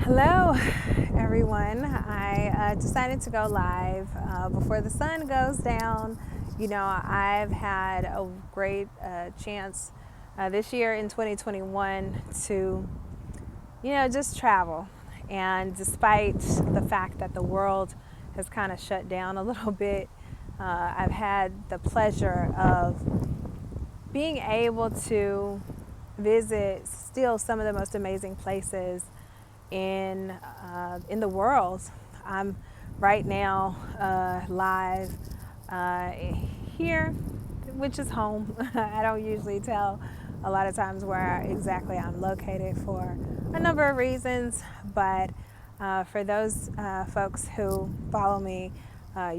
Hello, everyone. I decided to go live before the sun goes down. I've had a great chance this year in 2021 to, just travel. And despite the fact that the world has kind of shut down a little bit, I've had the pleasure of being able to visit still some of the most amazing places in the world. I'm right now live uh, here, which is home. I don't usually tell a lot of times where exactly I'm located for a number of reasons, but for those folks who follow me, For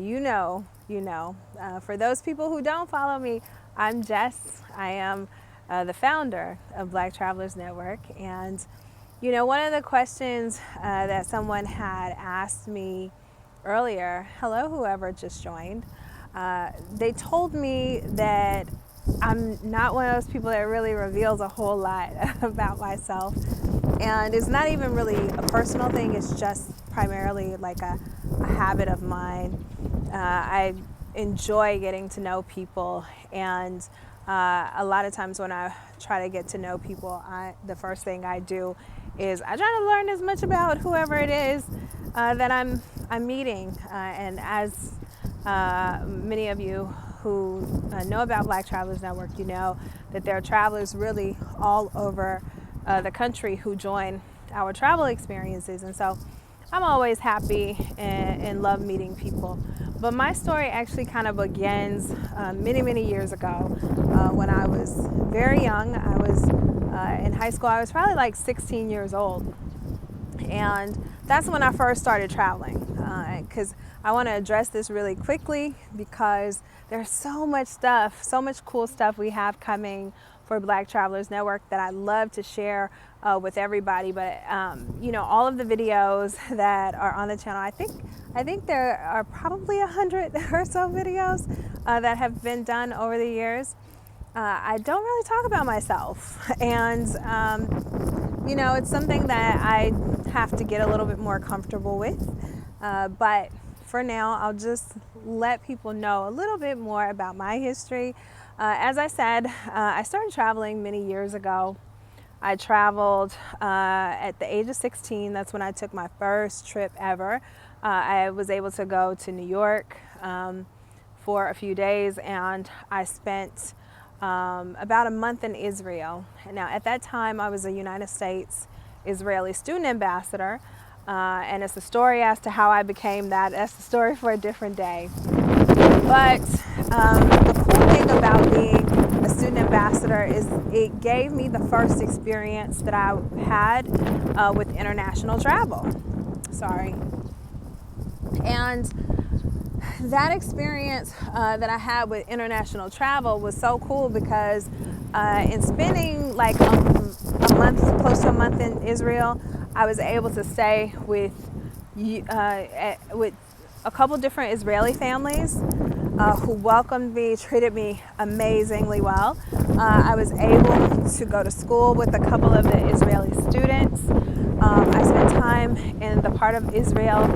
those people who don't follow me, I'm Jess. I am the founder of Black Travelers Network, and one of the questions that someone had asked me earlier, hello, whoever just joined, they told me that I'm not one of those people that really reveals a whole lot about myself. And it's not even really a personal thing, it's just primarily like a habit of mine. I enjoy getting to know people, and a lot of times when I try to get to know people, the first thing I do is I try to learn as much about whoever it is that I'm meeting. And as many of you who know about Black Travelers Network, you know that there are travelers really all over the country who join our travel experiences. And so I'm always happy and love meeting people. But my story actually kind of begins many years ago when I was very young. I was in high school. I was probably like 16 years old. And that's when I first started traveling. Because I want to address this really quickly because there's so much stuff, so much cool stuff we have coming for Black Travelers Network that I love to share with everybody. But all of the videos that are on the channel, I think there are probably 100 or so videos that have been done over the years. I don't really talk about myself, and it's something that I have to get a little bit more comfortable with. But for now, I'll just let people know a little bit more about my history. As I said, I started traveling many years ago. I traveled at the age of 16. That's when I took my first trip ever. I was able to go to New York for a few days, and I spent about a month in Israel. Now, at that time, I was a United States Israeli student ambassador, and it's a story as to how I became that. That's the story for a different day. But the cool thing about being a student ambassador is it gave me the first experience that I had with international travel. Sorry. And that experience that I had with international travel was so cool because in spending like a month, close to a month in Israel, I was able to stay with a couple different Israeli families who welcomed me, treated me amazingly well. I was able to go to school with a couple of the Israeli students. I spent time in the part of Israel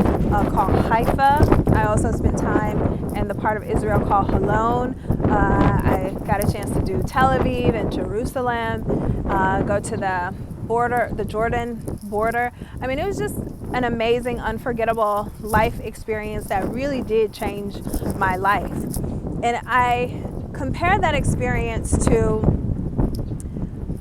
called Haifa. I also spent time in the part of Israel called Holon. I got a chance to do Tel Aviv and Jerusalem, go to the border, the Jordan border. I mean, it was just an amazing, unforgettable life experience that really did change my life. And I compare that experience to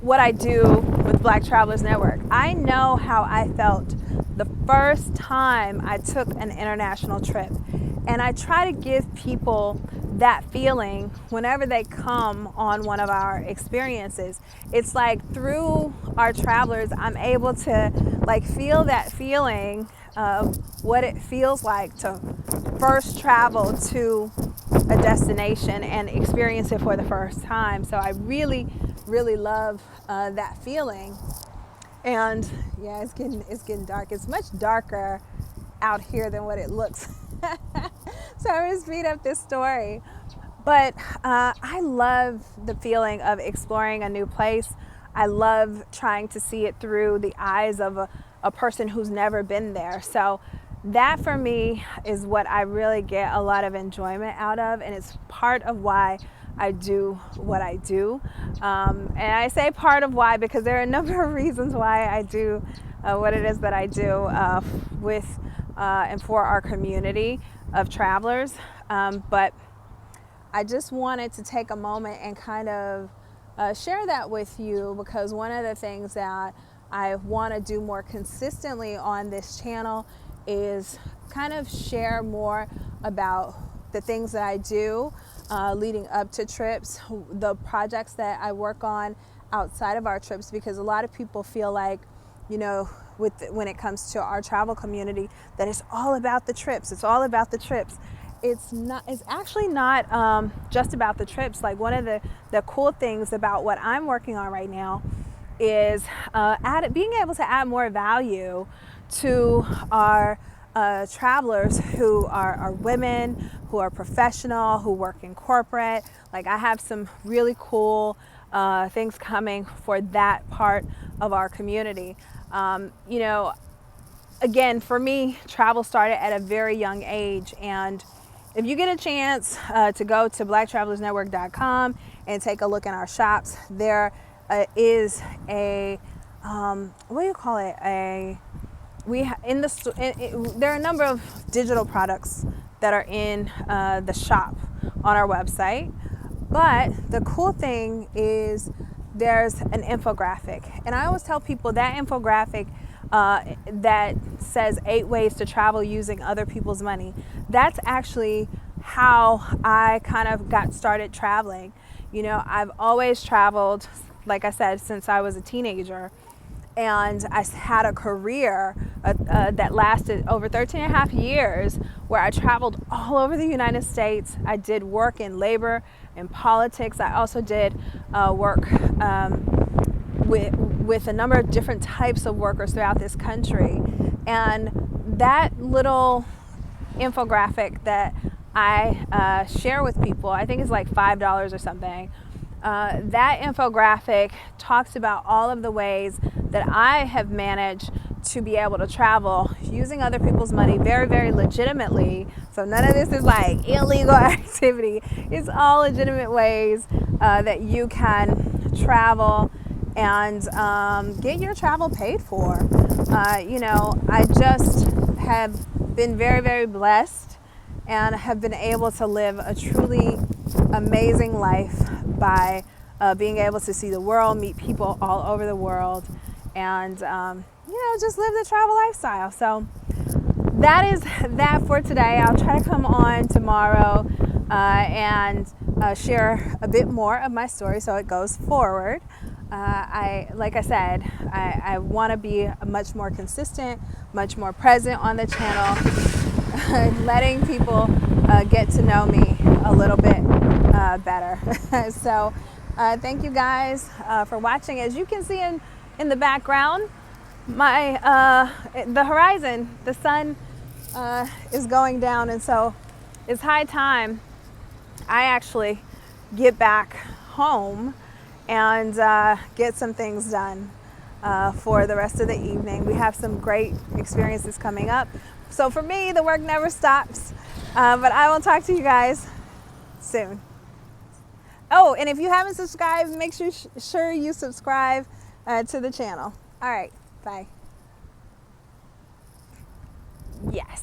what I do with Black Travelers Network. I know how I felt the first time I took an international trip. And I try to give people that feeling whenever they come on one of our experiences. It's like through our travelers, I'm able to like feel that feeling of what it feels like to first travel to a destination and experience it for the first time. So I really love that feeling. And yeah, it's getting dark. It's much darker out here than what it looks. So I'm gonna speed up this story. But I love the feeling of exploring a new place. I love trying to see it through the eyes of a person who's never been there. So that for me is what I really get a lot of enjoyment out of, and it's part of why I do what I do. And I say part of why because there are a number of reasons why I do what it is that I do with and for our community of travelers. But I just wanted to take a moment and kind of share that with you, because one of the things that I want to do more consistently on this channel is kind of share more about the things that I do leading up to trips, the projects that I work on outside of our trips, because a lot of people feel like, you know, when it comes to our travel community, that it's all about the trips. It's all about the trips. It's not. It's actually not just about the trips. Like, one of the cool things about what I'm working on right now is being able to add more value to our travelers who are women, who are professional, who work in corporate. Like, I have some really cool things coming for that part of our community. You know, again, for me, travel started at a very young age, and if you get a chance to go to blacktravelersnetwork.com and take a look in our shops, there is a what do you call it? There are a number of digital products that are in the shop on our website. But the cool thing is there's an infographic, and I always tell people that infographic that says 8 ways to travel using other people's money. That's actually how I kind of got started traveling. You know, I've always traveled, like I said, since I was a teenager, and I had a career that lasted over 13 and a half years, where I traveled all over the United States. I did work in labor and politics. I also did work with a number of different types of workers throughout this country. And that little infographic that I share with people, I think it's like $5 or something. That infographic talks about all of the ways that I have managed to be able to travel using other people's money very, very legitimately. So none of this is like illegal activity. It's all legitimate ways that you can travel and get your travel paid for. You know, I just have been very, very blessed and have been able to live a truly amazing life by being able to see the world, meet people all over the world, and you know, just live the travel lifestyle. So that is that for today. I'll try to come on tomorrow and share a bit more of my story so it goes forward. Like I said, I want to be much more consistent, much more present on the channel, letting people get to know me a little bit better. So thank you guys for watching. As you can see in the background, the horizon, the sun is going down, and so it's high time I actually get back home and get some things done for the rest of the evening. We have some great experiences coming up. So for me, the work never stops, but I will talk to you guys soon. Oh, and if you haven't subscribed, make sure you subscribe to the channel. All right, bye. Yes.